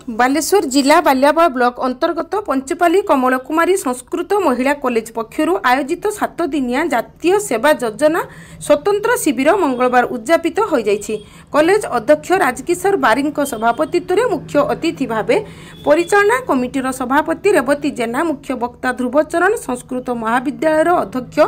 बालेश्वर जिला बालियाबाड़ ब्लॉक अंतर्गत पंचपाली कमल कुमारी संस्कृत महिला कॉलेज पक्षर आयोजित 7 दिनिया जातीय सेवा योजना स्वतंत्र शिविर मंगलवार उद्यापित हो जाइछि। कॉलेज अध्यक्ष राजकिशोर बारी सभापतित्व मुख्य अतिथि भाव परिचालना कमिटीर सभापति रेवती जेना, मुख्य वक्ता ध्रुवचरण, संस्कृत महाविद्यालय अध्यक्ष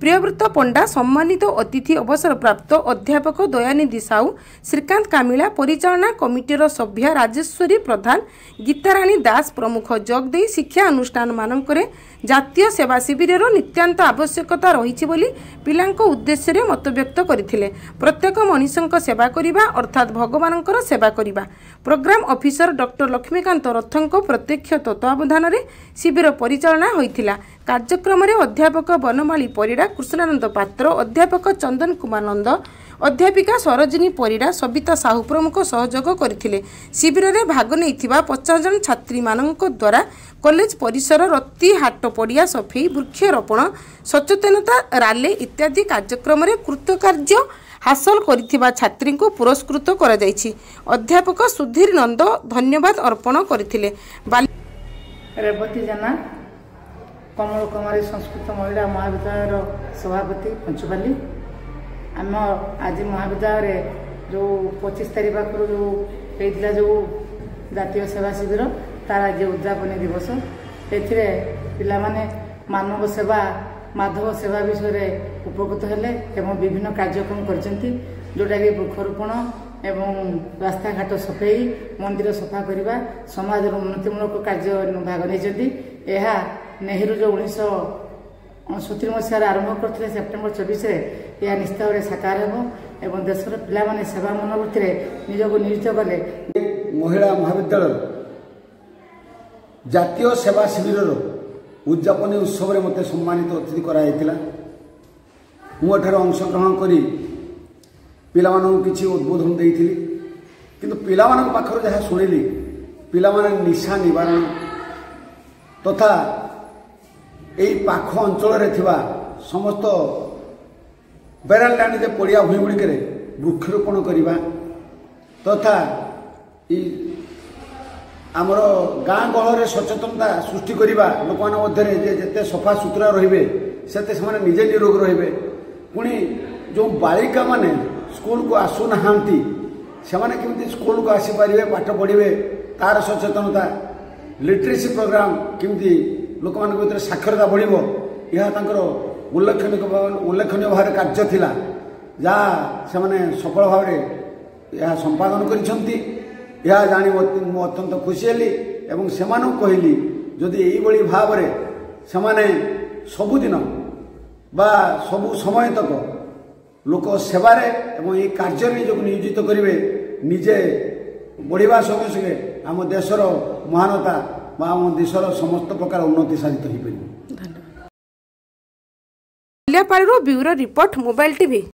प्रियव्रत पंडा, सम्मानित अतिथि अवसर प्राप्त अध्यापक दयानिधि साहू, श्रीकांत कामिला, परिचालना कमिटीर सभ्या राजेश्वरी प्रधान, गीताराणी दास प्रमुख जोगदे शिक्षा अनुष्ठान मानकरे जातीय सेवा शिविर नित्यांत आवश्यकता रही बोली पिलांको उद्देश्य रे मत व्यक्त करथिले। प्रत्येक मनुष्यक सेवा करिबा अर्थात भगवानकर सेवा करिबा। प्रोग्राम ऑफिसर डॉक्टर लक्ष्मीकांत रथंको प्रत्यक्ष तत्वावधान रे शिविर परिचालना होइथिला। कार्यक्रम रे अध्यापक बनमाली परिडा, कृष्णानंद पात्र, अध्यापक चंदन कुमार नंद, अध्यापिका सरोजिनी परिडा, सबिता साहू प्रमुख सहयोग करथिले। शिविर रे भाग नैथिबा 50 जन छात्री मानक द्वारा कॉलेज परिसर, रत्ती हाट पड़िया सफेई, वृक्षरोपण, सचेतनता रैली इत्यादि कार्यक्रम रे कृतकार्य हासिल करिथिबा छात्री को पुरस्कृत करा जायछि। अध्यापक सुधीर नंद धन्यवाद अर्पण करथिले। रेवती जेना कमल कुमारी संस्कृत महिला महाविद्यालय सभापति पंचपाली। आम आज महाविद्यालय जो 25 तारीख पाखर जो होता जो जातीय सेवा शिविर तार आज उद्यापन दिवस ए पिलामाने मानव सेवा माधव सेवा विषय उपकृत हेले एवं विभिन्न कार्यक्रम करछंती जोटा कि वृक्षरोपण एवं रास्ता घाट सफेई, मंदिर सफा करने, समाज उन्नतिमूलक कार्य भाग नहीं। नेहरू जो 1969 मसीह आरंभ करते सेप्टेम्बर 24 यह निश्चित भाव साकार हो देशर पिला सेवा मनोवृत्ति निजक नियोजित कले। महिला महाविद्यालय जातीय सेवा शिविर उद्यापन उत्सव में मत सम्मानित अतिथि कराइला। मुझे अंशग्रहण करी पिला किसी उद्बोधन देती किंतु पिला पाखर जहाँ शुणिली पिला निशा निवारण तथा यही पाख अंचल समस्त बेरालैंड पड़िया भूमि गुड़िक वृक्षरोपण करने तथा आमर गाँ गहल सचेतनता सृष्टि करने लोक मध्य जिते सफा सुतरा रे से निजे निरोग रे पुणी जो बालिका माने स्कूल को आसुना से स्कूल को आसीपारे पाठ पढ़े तार सचेतनता लिटरेसी प्रोग्राम केमती लोक मान साक्षरता बढ़ यह उल्लेखनीय भाव कार्य थिला जहाँ से सफल भाव यह संपादन करिसेंती। यह जानी मु अत्यंत खुशी हेली एवं से कहली जदि यही भाव से सबुदिन बा सबु समय तक लोक सेवारे एवं ये कार्य नियोजित करेंगे निजे बढ़िया संगे संगे आम देशर महानता आम देशर समस्त प्रकार उन्नति साधित हो पार। धन्यवाद। Bureau report mobile TV.